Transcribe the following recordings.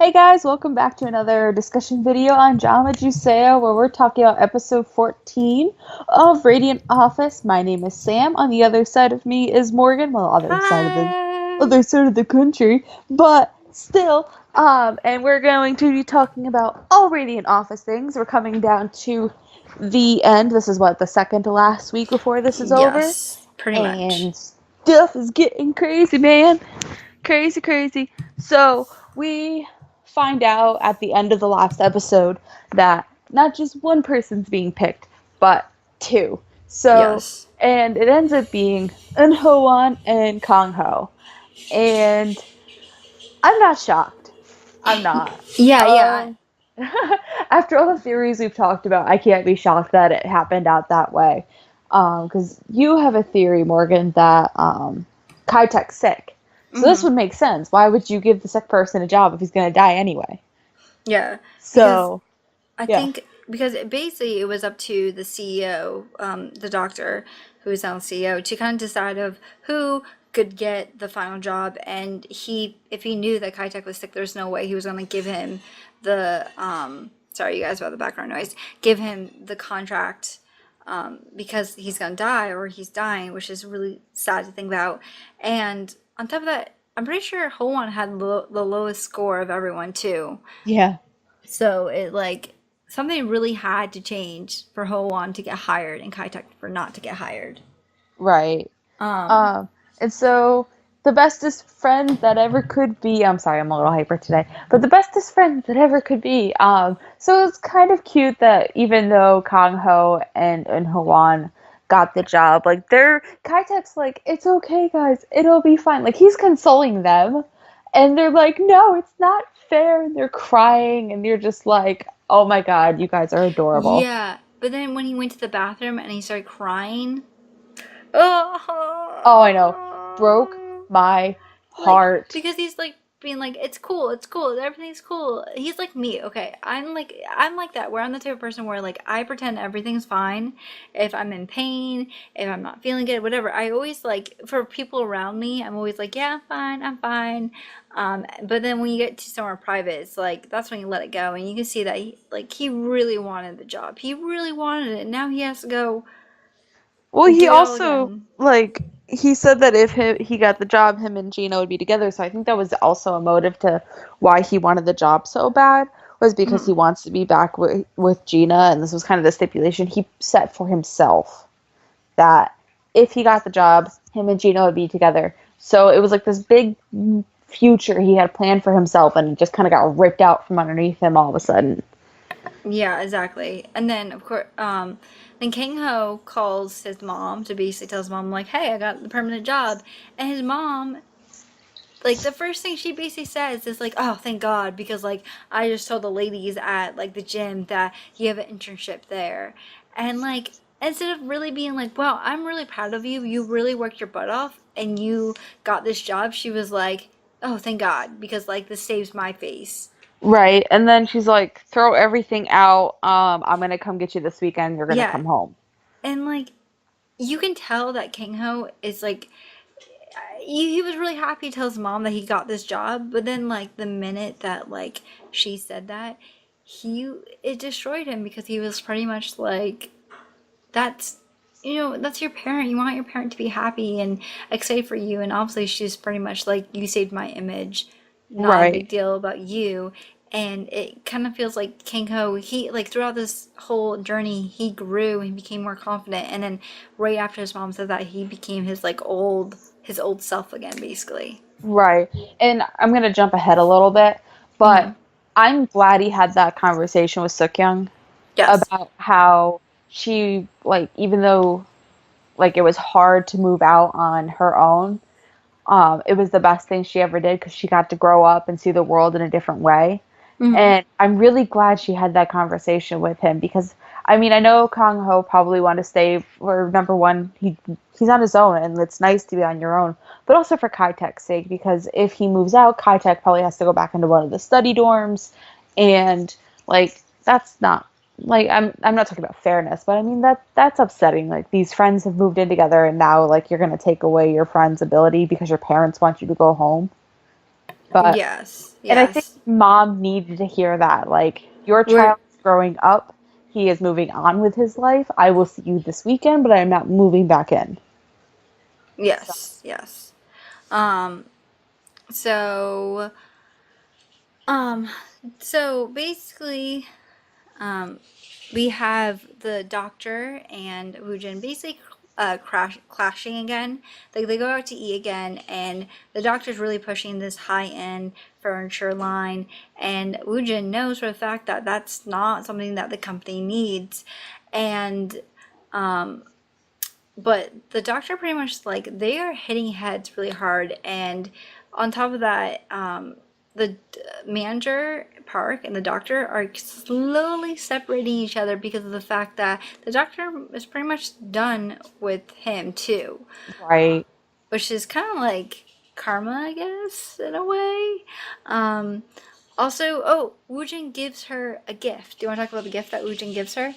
Hey guys, welcome back to another discussion video on drama Juseyo, where we're talking about episode 14 of Radiant Office. My name is Sam. On the other side of me is Morgan. Well, Hi. other side of the country, but still. And we're going to be talking about all Radiant Office things. We're coming down to the end. This is what, the second to last week before this is over, Yes, pretty much. and stuff is getting crazy, man. Crazy, crazy. So we find out at the end of the last episode that not just one person's being picked, but two. So, Yes. and it ends up being Hwe-Hyun and Kang-ho. And I'm not shocked. I'm not. Yeah, yeah. Um, After all the theories we've talked about, I can't be shocked that it happened out that way. Because you have a theory, Morgan, that Kai-Tek's sick. So this hmm would make sense. Why would you give the sick person a job if he's going to die anyway? Yeah, because So, I yeah. think because basically it was up to the CEO, the doctor who is now the CEO, to kind of decide of who could get the final job. And if he knew that Kai-Tak was sick, there's no way he was going to give him the sorry, you guys about the background noise. Give him the contract. Because he's gonna die or he's dying, which is really sad to think about. And on top of that, I'm pretty sure Hwan had the lowest score of everyone too. Yeah. So it like something really had to change for Hwan to get hired and Kai-Tak for not to get hired. Right. Um, Um, and so the bestest friend that ever could be, I'm sorry, I'm a little hyper today, but the bestest friend that ever could be. So it's kind of cute that even though Kang Ho and Hwan got the job, like they're Kai-Tek's like, it's okay, guys, it'll be fine. Like he's consoling them, and they're like, no, it's not fair, and they're crying, and you're just like, oh my god, you guys are adorable. yeah, but then when he went to the bathroom and he started crying, Oh, I know, broke oh, my like heart. because he's like being like it's cool, everything's cool. He's like me. Okay, I'm like that, where I'm the type of person where like I pretend everything's fine if I'm in pain, if I'm not feeling good, whatever. I always like, for people around me, I'm always like, yeah, I'm fine. But then when you get to somewhere private, it's like that's when you let it go, and you can see that he really wanted the job, he really wanted it, and now he has to go Well, he do it all also again. he said that if he got the job, him and Gina would be together. So I think that was also a motive to why he wanted the job so bad, was because he Mhm. wants to be back with Gina, and this was kind of the stipulation he set for himself, that if he got the job, him and Gina would be together. So it was like this big future he had planned for himself, and it just kind of got ripped out from underneath him all of a sudden. Yeah, exactly. And then of course, then King Ho calls his mom to basically tell his mom like, "Hey, I got the permanent job," and his mom, like, the first thing she basically says is like, "Oh, thank God," because like I just told the ladies at like the gym that you have an internship there, and like instead of really being like, "Wow, I'm really proud of you. You really worked your butt off and you got this job," she was like, "Oh, thank God," because like this saves my face. Right. And then she's like, throw everything out. I'm gonna come get you this weekend. You're gonna Yeah, come home. and like you can tell that King Ho is like he was really happy to tell his mom that he got this job, but then like the minute that like she said that, he it destroyed him, because he was pretty much like, that's, that's your parent, you want your parent to be happy and excited for you, and obviously she's pretty much like, you saved my image, not a Right. big deal about you. And it kind of feels like King Ho, he like throughout this whole journey he grew and became more confident, and then right after his mom said that, he became his old self again, basically. Right. And I'm gonna jump ahead a little bit, but hmm I'm glad he had that conversation with Suk-young Yes. about how she, like, even though like it was hard to move out on her own, it was the best thing she ever did because she got to grow up and see the world in a different way. hmm And I'm really glad she had that conversation with him because I mean I know Kang Ho probably wanted to stay for number one. He's on his own and it's nice to be on your own, but also for Kai-Tek's sake because if he moves out, Kai-Tek probably has to go back into one of the study dorms, and like that's not like I'm not talking about fairness, but I mean that's upsetting. Like these friends have moved in together and now like you're gonna take away your friend's ability because your parents want you to go home. But Yes, and I think yes. mom needed to hear that. Like, your We're child is growing up. He is moving on with his life. I will see you this weekend, but I'm not moving back in. So, yes, yes. Um, so, um, so basically, um, we have the doctor and Woojin basically clashing again. Like they go out to eat again, and the doctor's really pushing this high-end furniture line, and Woojin knows for the fact that that's not something that the company needs, and um, but the doctor pretty much like they are hitting heads really hard, and on top of that, the manager Park and the doctor are slowly separating each other because of the fact that the doctor is pretty much done with him too, right. which is kind of like karma, I guess, in a way. Um, Also, oh, Woojin gives her a gift. Do you want to talk about the gift that Woojin gives her?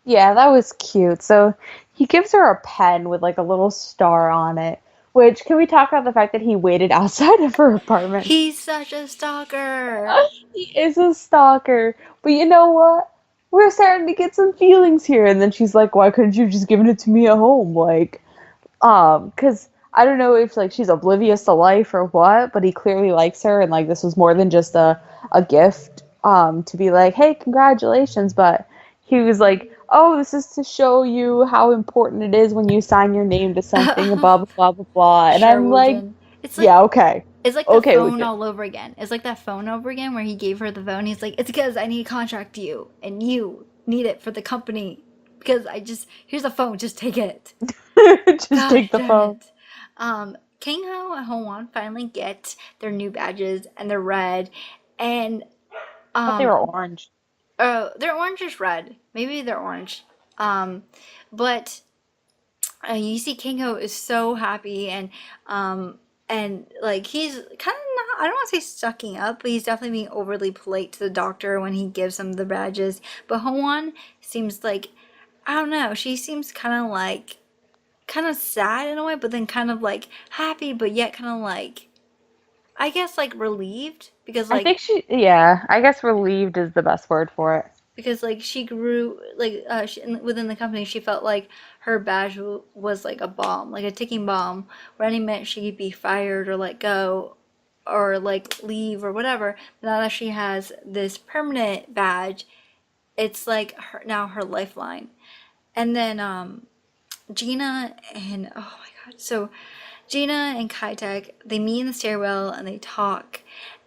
Yeah, that was cute. So he gives her a pen with like a little star on it. Which, can we talk about the fact that he waited outside of her apartment? He's such a stalker. He is a stalker. But you know what? We're starting to get some feelings here. And then she's like, why couldn't you just given it to me at home? Like, because I don't know if like she's oblivious to life or what, but he clearly likes her, and like this was more than just a gift, to be like, hey, congratulations. But he was like, oh, this is to show you how important it is when you sign your name to something, blah blah blah blah blah. And Sure, I'm like, Woojin. It's like yeah, okay, it's like the okay, phone Wooten. all over again. It's like that phone over again where he gave her the phone. He's like, it's because I need to contract you, and you need it for the company. Because I just here's a phone, just take it. Just Gosh take the darn phone. it. King Ho and Hwan finally get their new badges, and they're red, and I thought they were um orange. they're orange is red. Maybe they're orange. But you see King Ho is so happy, um and like he's kind of not, I don't want to say sucking up, but he's definitely being overly polite to the doctor when he gives him the badges. But Hwan seems like, I don't know, she seems kind of sad in a way, but then kind of like happy, but yet kind of like, I guess like relieved because I think yeah, I guess relieved is the best word for it. she grew like within the company. She felt like her badge was like a bomb, like a ticking bomb, where any minute she could be fired or let go or like leave or whatever. Now that she has this permanent badge, it's like now her lifeline. And then Gina and oh my god, so Gina and Kaitek, they meet in the stairwell and they talk,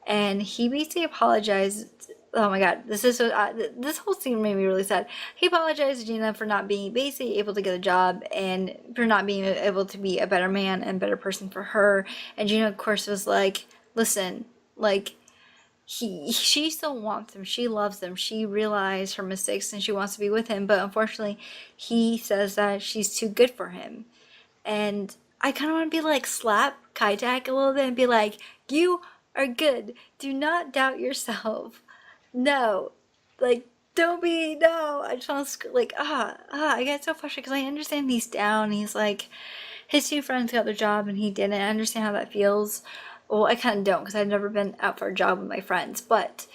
and he basically apologized. Oh my god, this is so, this whole scene made me really sad. He apologized to Gina for not being basically able to get a job and for not being able to be a better man and better person for her. And Gina, of course, was like, "Listen, like she still wants him. She loves him. She realized her mistakes and she wants to be with him. But unfortunately, he says that she's too good for him." And I kind of want to be like slap Kaitak a little bit and be like, "You are good. Do not doubt yourself. No, like don't be no." I just want to like I get so frustrated because I understand he's down. He's like his two friends got their job and he didn't. I understand how that feels. Well, I kind of don't because I've never been out for a job with my friends, but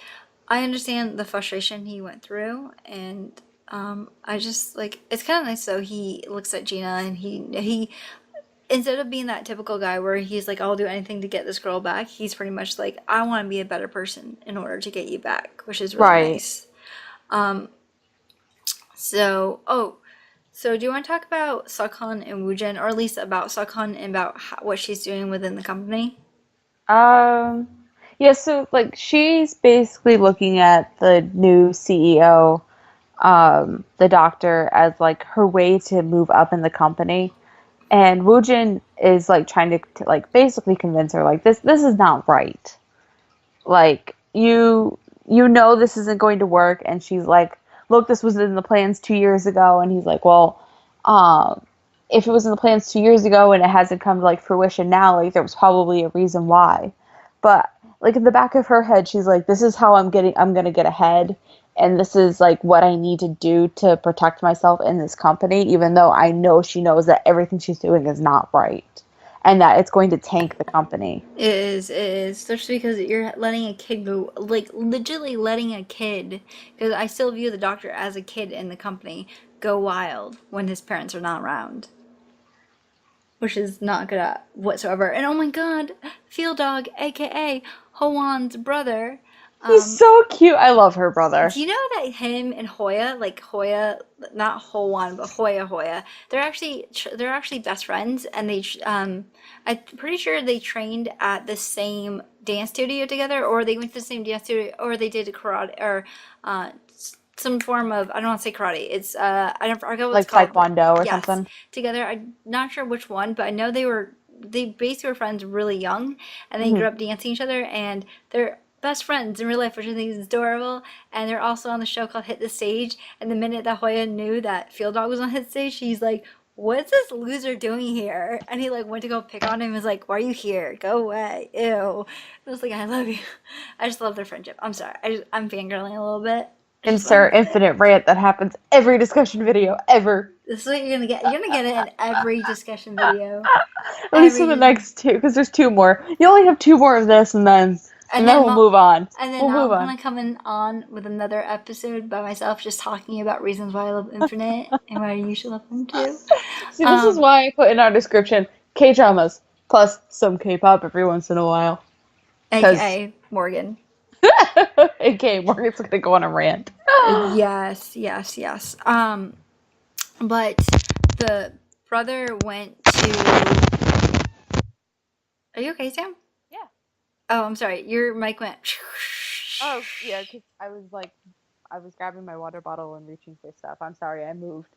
I understand the frustration he went through, and I just like it's kind of nice though. He looks at Gina and he instead of being that typical guy where he's like, I'll do anything to get this girl back, he's pretty much like, I want to be a better person in order to get you back, which is really Right. nice. Um, so, oh, so do you want to talk about Seok-Hun and Woojin, or at least about Seok-Hun and about what she's doing within the company? Um, yeah, so like she's basically looking at the new CEO, the doctor, as like her way to move up in the company. And Woojin is like trying to like basically convince her like this is not right. Like you know this isn't going to work. And she's like, look, this was in the plans 2 years ago. And he's like, well, um if it was in the plans 2 years ago and it hasn't come to like fruition now, like there was probably a reason why. But like in the back of her head, she's like, this is how I'm gonna get ahead, and this is like what I need to do to protect myself in this company, even though I know she knows that everything she's doing is not right. and that it's going to tank the company. It is, especially because you're letting a kid go, like literally letting a kid, because I still view the Doctor as a kid in the company, go wild when his parents are not around, which is not good at whatsoever. And oh my god, Field Dog, aka Hoan's brother. He's Um, so cute. I love her brother. do you know that him and Hoya, like Hoya, not Hoan, but Hoya, they're actually best friends, and I'm pretty sure they trained at the same dance studio together, or they went to the same dance studio, or they did karate, or uh, some form of, I don't want to say karate. It's I forget what it's Like called, but Taekwondo or yes, something. together. I'm not sure which one, but I know they basically were friends really young, and they Hmm. grew up dancing each other, and they're best friends in real life, which I think is adorable. And they're also on the show called Hit the Stage. And the minute that Hoya knew that Field Dog was on Hit Stage, she's like, "What's this loser doing here?" And he like went to go pick on him. And was like, "Why are you here? Go away! Ew!" I was like, "I love you." I just love their friendship. I'm sorry. I'm fangirling a little bit. I just love. Insert infinite rant that happens every discussion video ever. This is what you're gonna get. You're gonna get it in every discussion video. At least for Every the dis- next two, because there's two more. You only have two more of this, and then we'll move on. And then We'll move I'm on. gonna come in on with another episode by myself, just talking about reasons why I love Infinite and why you should love them too. See, this is Um, why I put in our description K-dramas plus some K-pop every once in a while. Because, aka Morgan. okay, Morgan's gonna go on a rant. Yes, yes, yes. But the brother went to. Are you okay, Sam? Yeah. Oh, I'm sorry. Your mic went. Oh, yeah, because I was grabbing my water bottle and reaching for stuff. I'm sorry, I moved.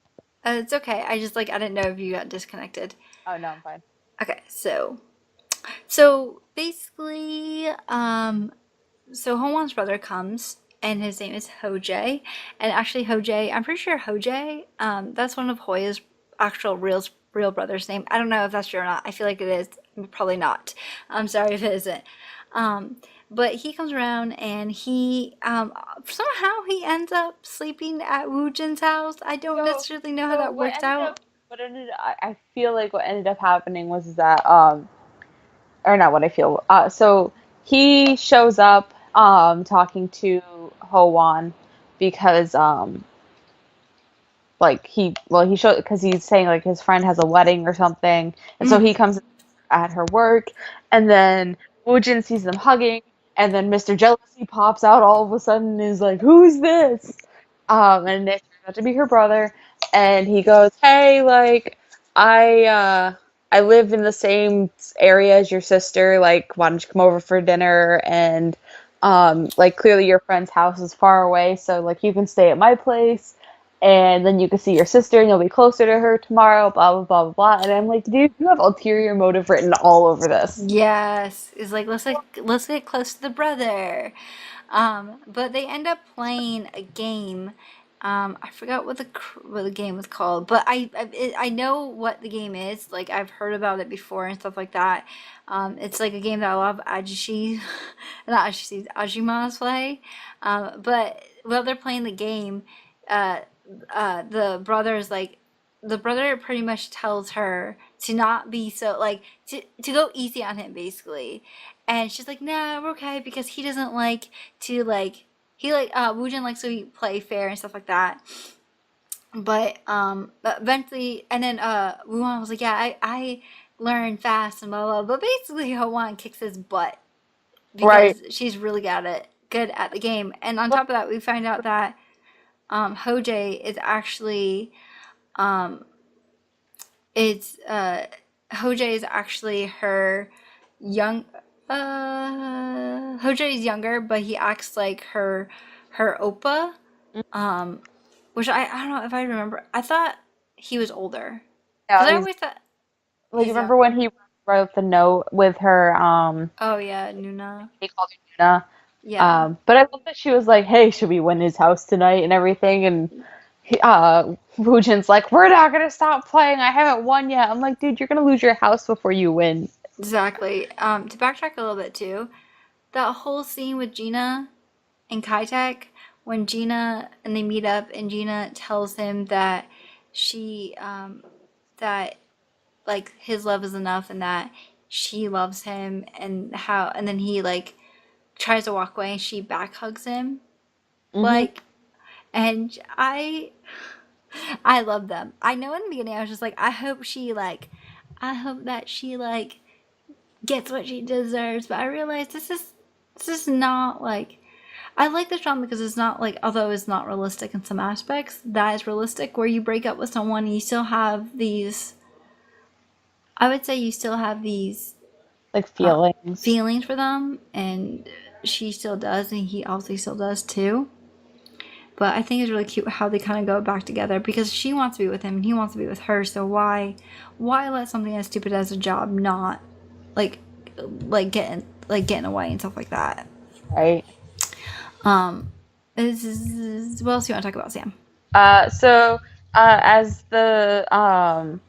It's okay. I just like I didn't know if you got disconnected. Oh, no, I'm fine. Okay, so basically, so Hongwan's brother comes, and his name is Ho-jae. And actually, Ho-jae, I'm pretty sure Ho-jae, that's one of Hoya's actual real brother's name. I don't know if that's true or not. I feel like it is. Probably not. I'm sorry if it isn't. Um, but he comes around, and he somehow he ends up sleeping at Woojin's house. I don't So, necessarily know how so that worked out. I feel like what ended up happening was that, or not what I feel. So he shows up talking to Ho-Wan because like he showed because he's saying like his friend has a wedding or something, and so Mm, he comes at her work, and then Woojin sees them hugging, and then Mr. Jealousy pops out all of a sudden and is like, "Who's this?" And it turns out to be her brother, and he goes, "Hey, like I uh I live in the same area as your sister. Like, why don't you come over for dinner?" And like clearly your friend's house is far away, so like you can stay at my place, and then you can see your sister and you'll be closer to her tomorrow, blah blah blah blah blah. And I'm like, dude, you have ulterior motive written all over this. yes, it's like let's get close to the brother. But they end up playing a game. I forgot what the game was called, but I know what the game is. Like I've heard about it before and stuff like that. It's like a game that a lot of Ajishi, not Ajishi, Ajimas play. But while they're playing the game, uh, the brother pretty much tells her to not be so like to go easy on him basically, and she's like, "Nah, we're okay," because he doesn't like to like he like Woojin likes to play fair and stuff like that. But eventually, and then Wuhan was like, "Yeah, I learn fast and blah blah." But basically, Hoan kicks his butt Right. because she's really good at the game. And on Well, top of that, we find out that Hoj is actually um, it's Hoj is actually her young Hoj is younger, but he acts like her oppa. Um, which I don't know if I remember. I thought he was older because no, I he's always thought like, he's young. remember when he wrote the note with her, Oh yeah, Nuna. he called her Nuna. Yeah, But I love that she was like, "Hey, should we win his house tonight?" and everything. And Woojin's like, "We're not gonna stop playing. I haven't won yet." I'm like, "Dude, you're gonna lose your house before you win." exactly. To backtrack a little bit too, that whole scene with Gina and Kaitek when Gina and they meet up and Gina tells him that she that like his love is enough and that she loves him, and then he like tries to walk away and she back hugs him. Hmm. Like, and I love them. I know in the beginning I was just like, I hope that she like gets what she deserves. But I realized this is not like, I like this drama because it's not like, although it's not realistic in some aspects, that is realistic where you break up with someone and you still have these. I would say you still have these Like uh, feelings. feelings for them, and she still does, and he obviously still does too. But I think it's really cute how they kind of go back together because she wants to be with him and he wants to be with her. So why let something as stupid as a job not like getting away and stuff like that. Right. Um, what else do you want to talk about, Sam? So as them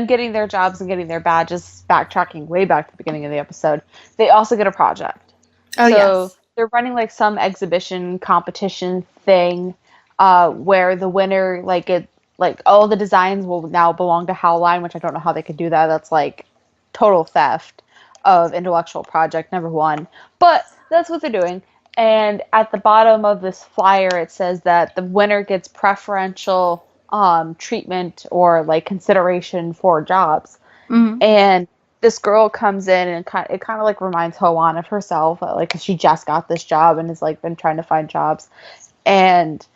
getting their jobs and getting their badges, backtracking way back to the beginning of the episode, they also get a project. Oh So yes. they're running like some exhibition competition thing, where the winner like all the designs will now belong to Howline, which I don't know how they could do that. That's like total theft of intellectual project number one. But that's what they're doing. And at the bottom of this flyer, it says that the winner gets preferential treatment or like consideration for jobs. Mm-hmm. And this girl comes in and it kind of like reminds Hwe-Hyun of herself, like 'cause she just got this job and has like been trying to find jobs. And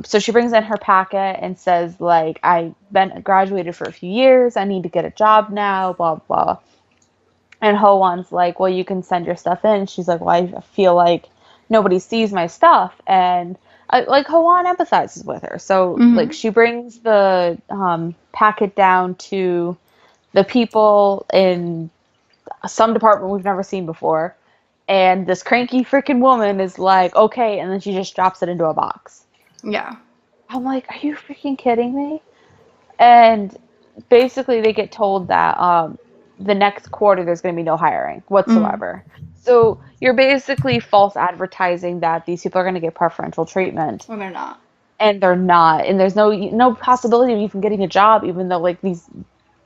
so she brings in her packet and says like, I've been graduated for a few years, I need to get a job now, blah blah. And Ho-Won's like, well, you can send your stuff in. She's like, well, I feel like nobody sees my stuff. And like Ho-Won empathizes with her. So like Mm-hmm. she brings the packet down to the people in some department we've never seen before. And this cranky freaking woman is like, okay. And then she just drops it into a box. Yeah. I'm like, are you freaking kidding me? And basically they get told that the next quarter there's going to be no hiring Mm-hmm. whatsoever. So you're basically false advertising that these people are going to get preferential treatment, Well, they're not. and they're not. And there's no possibility of even getting a job, even though like these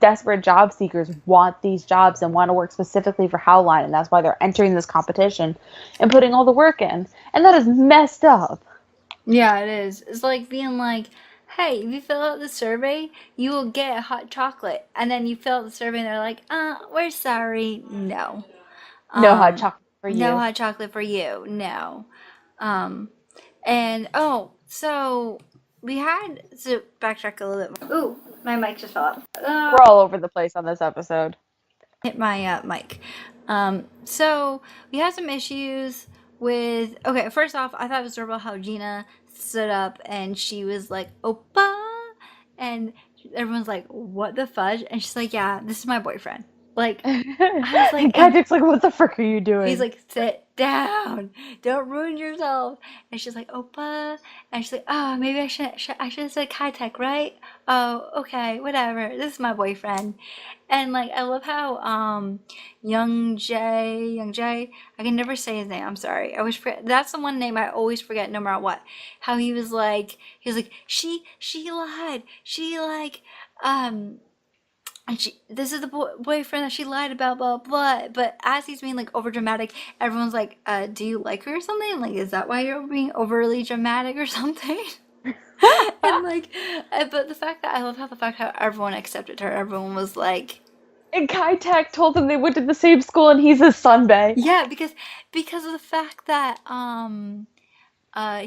desperate job seekers want these jobs and want to work specifically for Howline, and that's why they're entering this competition and putting all the work in. And that is messed up. Yeah, it is. It's like being like, hey, if you fill out the survey, you will get a hot chocolate. And then you fill out the survey and they're like, we're sorry. No. No hot Um, chocolate for no you. hot chocolate for you. No. Um, and oh, so we had to backtrack a little bit more. Ooh, my mic just fell off. We're all over the place on this episode. Hit my mic. So we had some issues with. Okay, first off, I thought it was adorable how Gina stood up and she was like, "Oppa," and everyone's like, "What the fudge?" And she's like, "Yeah, this is my boyfriend." Like, I was like, And and Kajik's like, what the frick are you he's doing? like, sit down, don't ruin yourself. And she's like, Opa. And she's like, oh, maybe I should have said Kai Tech, right? Oh, okay, whatever. This is my boyfriend. And like, I love how Young Jay, I can never say his name. I'm sorry. I always forget. That's the one name I always forget, no matter what. How he was like, she lied. She like, um, and this is the boyfriend that she lied about, blah blah. But as he's being like over dramatic, everyone's like, "Do you like her or something? Like, is that why you're being overly dramatic or something?" And like, but the fact that I love how the fact how everyone accepted her, everyone was like, And Kai Tak told him they went to the same school and he's his sunbae. "Yeah," because of the fact that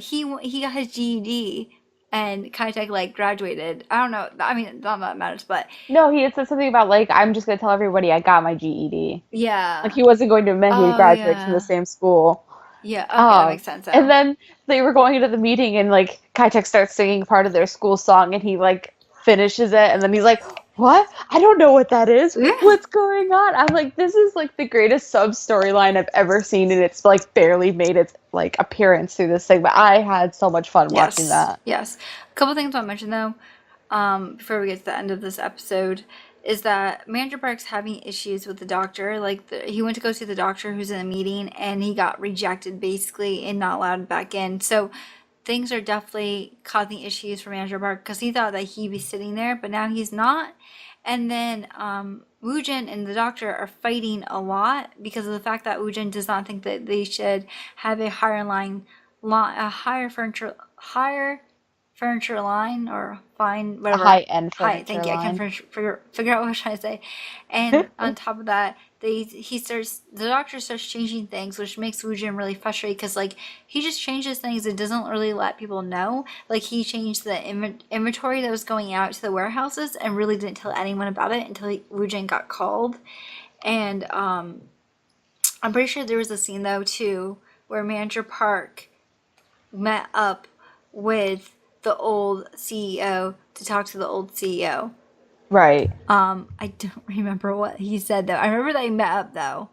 he got his GED and Kai like graduated. I don't know. I mean, not that matters, but No, he had said something about like, I'm just gonna tell everybody I got my GED. Like yeah. he wasn't going to admit he Oh graduates from the yeah. same school. Yeah. Okay, that Um, makes sense and now. then they were going into the meeting and like Kai Tak starts singing part of their school song and he like finishes it and then he's like, what? I don't know what that is. Yeah. What's going on? I'm like, this is like the greatest sub storyline I've ever seen, and it's like barely made its like appearance through this thing. But I had so much fun watching Yes, that. yes. A couple things I'll mention though, before we get to the end of this episode, is that Manager Park's having issues with the doctor. Like, he went to go see the doctor who's in a meeting, and he got rejected basically and not allowed back in. So things are definitely causing issues for Manager Park because he thought that he'd be sitting there, but now he's not. And then Woo-jin and the doctor are fighting a lot because of the fact that Woo-jin does not think that they should have a higher furniture line or fine A whatever. high-end High, furniture thank you. I can't line. figure out what I was trying to say. And on top of that, the doctor starts changing things, which makes Woo-jin really frustrated because like he just changes things and doesn't really let people know. Like he changed the inventory that was going out to the warehouses and really didn't tell anyone about it until Woo-jin got called. And I'm pretty sure there was a scene though too where Manager Park met up with the old CEO to talk to the old CEO. Right. I don't remember what he said though. I remember they met up though.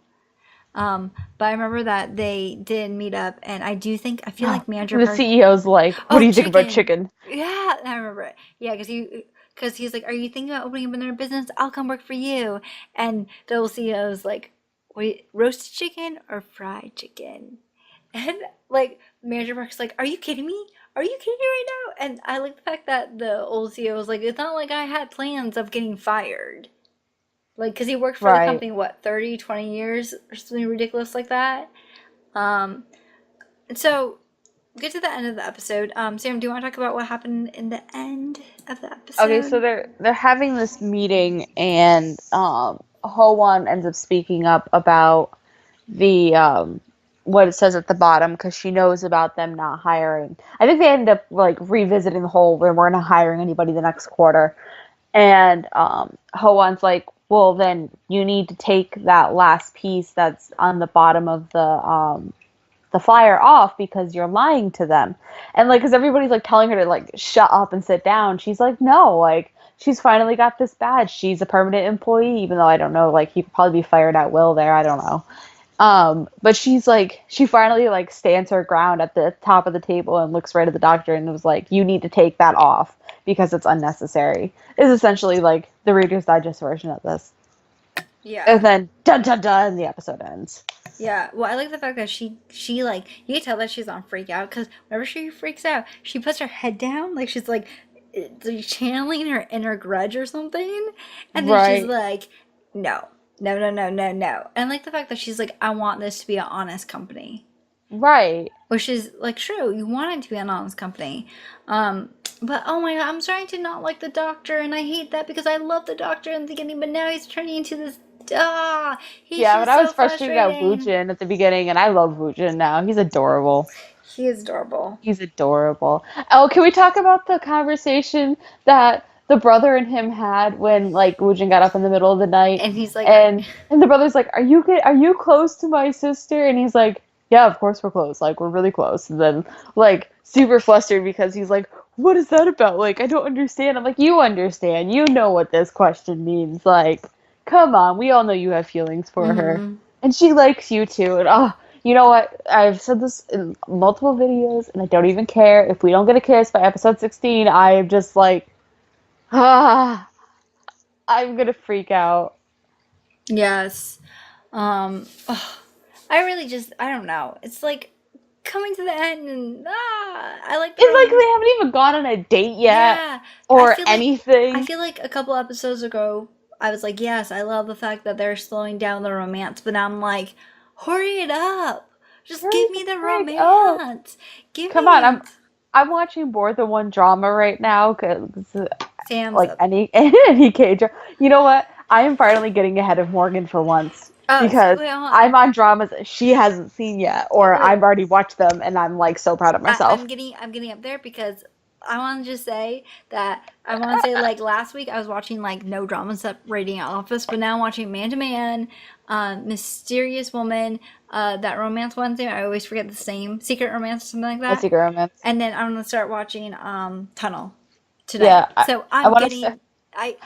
But I remember that they did meet up, and I feel like Manager The Park. CEO's like, what Oh, do you think about chicken. chicken? Yeah, I remember it. Yeah, because he's like, "Are you thinking about opening up another business? I'll come work for you." And the old CEO's like, "Wait, roasted chicken or fried chicken?" And like Manager Park's like, "Are you kidding me? Are you kidding me right now?" And I like the fact that the old CEO was like, "It's not like I had plans of getting fired." Like, because he worked for the Right. company, what, 30, 20 years or something ridiculous like that. Um, and so, get to the end of the episode. Sam, do you want to talk about what happened in the end of the Okay, so episode? they're having this meeting, and Ho-Won ends up speaking up about the what it says at the bottom because she knows about them not hiring. I think they end up like revisiting the whole we're not hiring anybody the next quarter, and Ho-Won's like, well, then you need to take that last piece that's on the bottom of the flyer off because you're lying to them. And like, because everybody's like telling her to like shut up and sit down. She's like, no, like, she's finally got this badge. She's a permanent employee, even though I don't know, like, he could probably be fired at will there. I don't know. But she's like, she finally like stands her ground at the top of the table and looks right at the doctor and was like, you need to take that off because it's unnecessary. Is essentially like the Reader's Digest version of this. Yeah. And then dun dun dun, the episode ends. Yeah. Well, I like the fact that she like, you can tell that she's on freak out because whenever she freaks out, she puts her head down, like she's like channeling her inner grudge or something. And then she's Right. like, no, no, no, no, no, no. And I like the fact that she's like, I want this to be an honest company. Right. Which is like true. You want it to be an honest company. Um, but oh my god, I'm starting to not like the doctor, and I hate that because I love the doctor in the beginning, but now he's turning into this. He's Yeah, but just I so was frustrated at frustrating. Woojin at the beginning, and I love Woojin now. He's adorable. He is adorable. He's adorable. Oh, can we talk about the conversation that the brother and him had when like Woojin got up in the middle of the night, And he's like, and the brother's like, "Are you good? Are you close to my sister?" And he's like, "Yeah, of course we're close. Like we're really close." And then like super flustered because he's like, "What is that about? Like I don't understand." I'm like, "You understand. You know what this question means. Like, come on. We all know you have feelings for her, mm-hmm. and she likes you too." And oh, you know what? I've said this in multiple videos, and I don't even care if we don't get a kiss by episode 16. I am just like, ah, I'm gonna freak out. Yes. Oh, I really just, I don't know. It's like coming to the end, and I like the It's like romance. they haven't even gone on a date yet Yeah, or I anything. feel like a couple episodes ago I was like, yes, I love the fact that they're slowing down the romance, but now I'm like, hurry it up. Just Hurry give the me the frick up! romance. Give Come on, me I'm it. I'm watching more than one drama right now because Sam's like up. any K drama. You know what? I am finally getting ahead of Morgan for once because Wait, hold on. I'm on dramas she hasn't seen yet, or Wait, I've already watched them and I'm like so proud of myself. I'm getting up there because I want to just say that I want to say like last week I was watching like no drama separating Office, but now I'm watching Man to Man, Mysterious Woman, that romance one thing I always forget the name, Secret Romance or something like A that, Secret Romance. and then I'm gonna start watching Tunnel tonight. Yeah, So I I'm want to start. getting I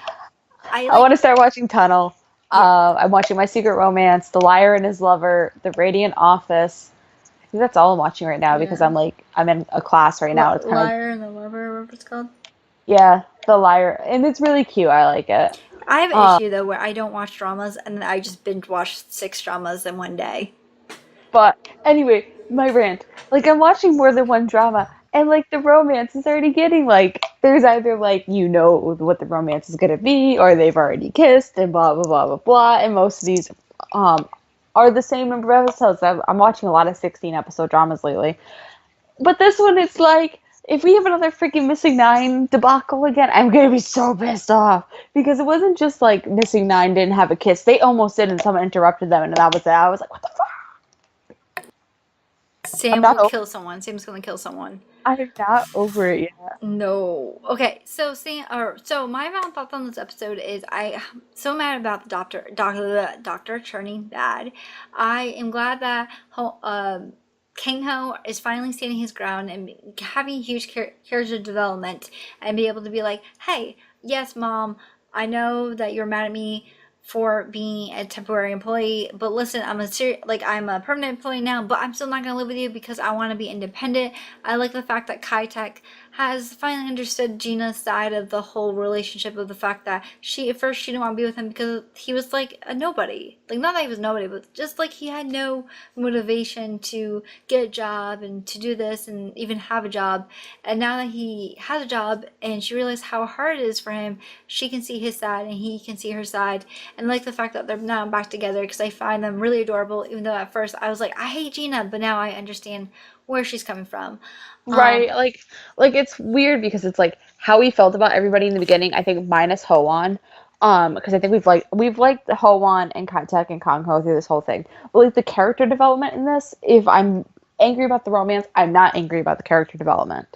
I I want like to start watching Tunnel. yeah. I'm watching My Secret Romance, The Liar and His Lover, The Radiant Office. I think that's all I'm watching right now because Yeah. I'm in a class right now. It's kind of Liar and the Lover, whatever it's called. yeah, The Liar, and it's really cute. I like it. I have an Um, issue though where I don't watch dramas and then I just binge watch 6 dramas in one day. but anyway, my rant. Like I'm watching more than one drama, and like the romance is already getting like there's either like what the romance is gonna be, or they've already kissed and blah blah blah blah blah. And most of these um are the same number of episodes. I'm watching a lot of 16 episode dramas lately, but this one it's like, if we have another freaking Missing Nine debacle again, I'm gonna be so pissed off, because it wasn't just like Missing Nine didn't have a kiss; they almost did, and someone interrupted them, and that was it. I was like, what the fuck? I'm Sam not will over. kill someone. Sam's gonna kill someone. I'm not over it yet. No. Okay, so so my final thoughts on this episode is I'm so mad about the doctor turning bad. I am glad that Kang-ho is finally standing his ground and having huge character development and be able to be like, hey, yes, mom, I know that you're mad at me for being a temporary employee, but listen, I'm a permanent employee now, but I'm still not gonna live with you because I want to be independent. I like the fact that Kai-Tak has finally understood Gina's side of the whole relationship, of the fact that at first she didn't want to be with him because he was like a nobody. Like, not that he was nobody, but just like he had no motivation to get a job and to do this and even have a job. And now that he has a job and she realized how hard it is for him, she can see his side and he can see her side. And like the fact that they're now back together, because I find them really adorable, even though at first I was like, I hate Gina, but now I understand where she's coming from. Right, like it's weird because it's like how we felt about everybody in the beginning. I think minus Ho-Won, because I think we've liked the Ho-Won and Kai-Tak and Kang-Ho through this whole thing. But like the character development in this, if I'm angry about the romance, I'm not angry about the character development.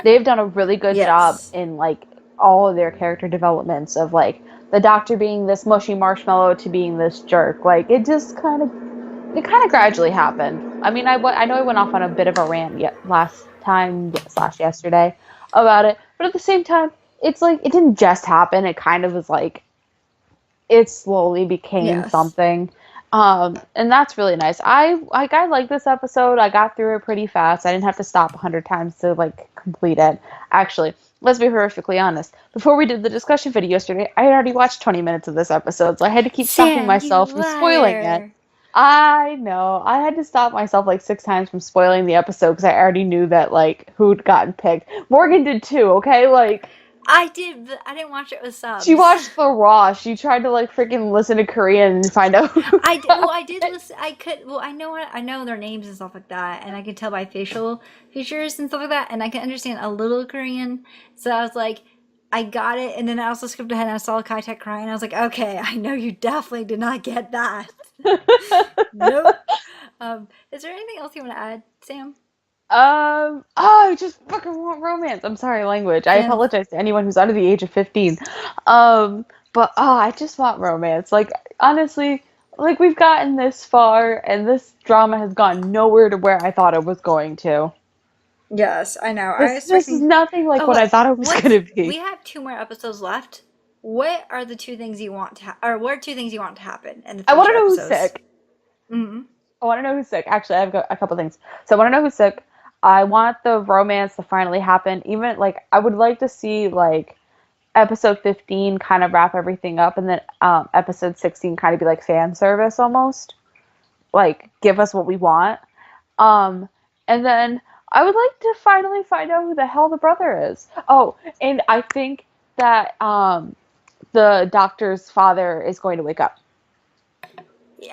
They've done a really good job Yes. in like all of their character developments, of like the doctor being this mushy marshmallow to being this jerk. Like it kind of gradually happened. I mean, I know I went off on a bit of a rant last time slash yesterday about it, but at the same time, it's like it didn't just happen. It kind of was like it slowly became Yes. something, and that's really nice. I like this episode. I got through it pretty fast. I didn't have to stop 100 times to like complete it. Actually, let's be horrifically honest. Before we did the discussion video yesterday, I had already watched 20 minutes of this episode, so I had to keep stopping Sam, you myself from spoiling it. liar. I know. I had to stop myself like 6 times from spoiling the episode because I already knew that like who'd gotten picked. Morgan did too. Okay, like I did, but I didn't watch it with she subs. watched the Raw. She tried to like freaking listen to Korean and find out who got I did picked. listen. I know their names and stuff like that, and I can tell by facial features and stuff like that, and I can understand a little Korean. So I was like, I got it, and then I also skipped ahead and I saw Kai-Tak crying. I was like, okay, I know you definitely did not get that. Nope. Is there anything else you want to add, Sam? Oh, I just fucking want romance. I'm sorry, language. I Sam, apologize to anyone who's under the age of 15. But I just want romance. Like, honestly, like we've gotten this far, and this drama has gone nowhere to where I thought it was going to. yes, I know. I was This is expecting. nothing like Oh, what I what? thought it was gonna We be. have two more episodes left. What are the two things you want to, or what are two things you want to happen in the I want to future know who's episodes? sick. Mm-hmm. I want to know who's sick. Actually, I have a couple things. So I want to know who's sick. I want the romance to finally happen. Even like I would like to see like episode 15 kind of wrap everything up, and then episode 16 kind of be like fan service almost. Like give us what we want. Um, and then I would like to finally find out who the hell the brother is. Oh, and I think that the doctor's father is going to wake up.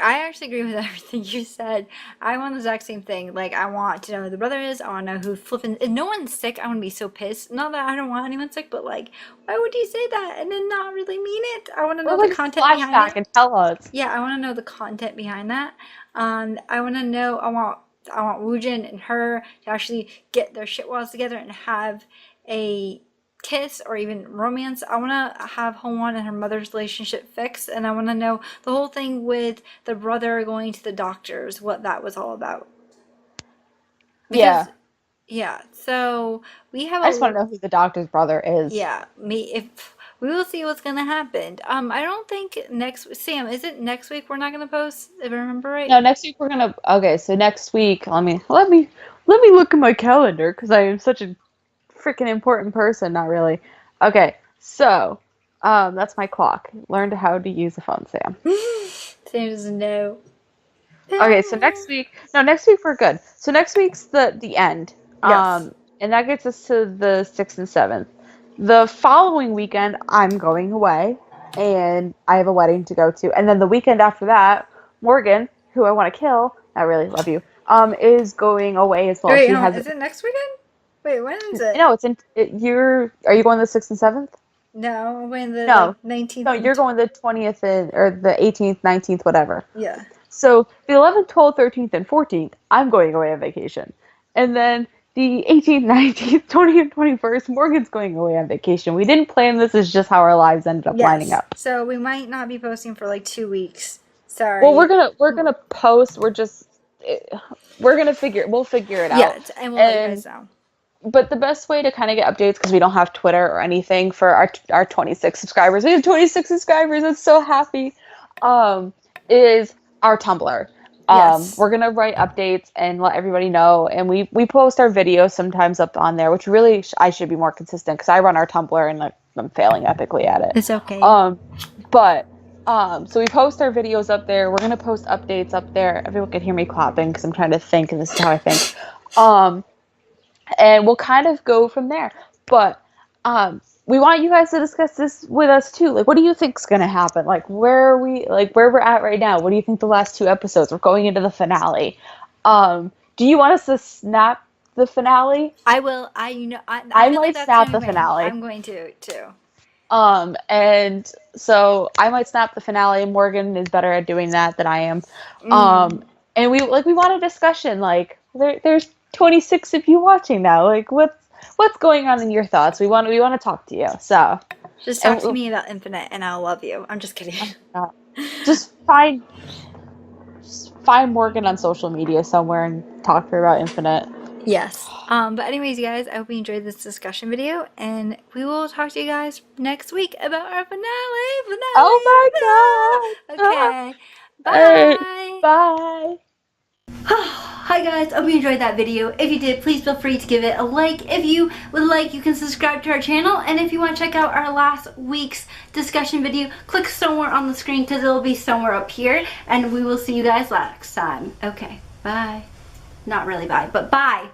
I actually agree with everything you said. I want the exact same thing. Like, I want to know who the brother is. I want to know who flipping. If no one's sick, I want to be so pissed. Not that I don't want anyone sick, but like, why would you say that and then not really mean it? I want to Or know the like content behind flashback it. and tell us. Yeah, I want to know the content behind that. I want to know. I want Woojin and her to actually get their shit walls together and have a kiss or even romance. I want to have Hwon and her mother's relationship fixed, and I want to know the whole thing with the brother going to the doctors, what that was all about. Yeah. Because yeah, so we have I just want a to know who the doctor's brother is. yeah, me if we will see what's gonna happen. I don't think next Sam, is it next week we're not gonna post, if I remember right? No, next week we're gonna. Okay, so next week, let me look at my calendar because I am such a freaking important person. Not really. Okay, so that's my clock. Learn how to use a phone, Sam. Sam doesn't know. Okay, so next week. No, next week we're good. So next week's the end. Yes. And that gets us to the 6th and 7th. The following weekend, I'm going away, and I have a wedding to go to. And then the weekend after that, Morgan, who I want to kill, I really love you, is going away as well. Wait, She has is it next weekend? Wait, when is it? no, are you going the 6th and 7th? No, I'm going the No, 19th no, and you're going the 20th or the 18th, 19th, whatever. yeah. So the 11th, 12th, 13th, and 14th, I'm going away on vacation. And then the 18th, 19th, 20th, and 21st, Morgan's going away on vacation. We didn't plan this, it's just how our lives ended up lining Yes. up. So we might not be posting for like 2 weeks. Well, Sorry. we're gonna post. We'll figure it out. Yeah, and we'll let you And guys know. but the best way to kind of get updates, because we don't have Twitter or anything for our 26 subscribers. We have 26 subscribers. I'm so happy. Is our Tumblr. Yes. We're gonna write updates and let everybody know, and we post our videos sometimes up on there, which really I should be more consistent because I run our Tumblr and I'm failing epically at it. It's okay. But so we post our videos up there. We're gonna post updates up there. Everyone can hear me clapping because I'm trying to think, and this is how I think. And we'll kind of go from there. But we want you guys to discuss this with us too. Like, what do you think's gonna happen? Like, where we're at right now? What do you think the last 2 episodes? We're going into the finale. Do you want us to snap the finale? I will. I I feel like might that's snap gonna the be finale. I'm going to too. And so I might snap the finale. Morgan is better at doing that than I am. And we want a discussion. Like, there's 26 of you watching now. Like, what's going on in your thoughts? We want to talk to you. So Just talk to me about Infinite, and I'll love you. I'm just kidding. just find Morgan on social media somewhere and talk to her about Infinite. Yes. But anyways, you guys, I hope you enjoyed this discussion video, and we will talk to you guys next week about our finale. Oh my god! Okay. Alright, Bye. bye. Hi guys, hope you enjoyed that video. If you did, please feel free to give it a like. If you would like, you can subscribe to our channel. And if you want to check out our last week's discussion video, click somewhere on the screen because it'll be somewhere up here. And we will see you guys next time. Okay, bye. Not really bye, but bye.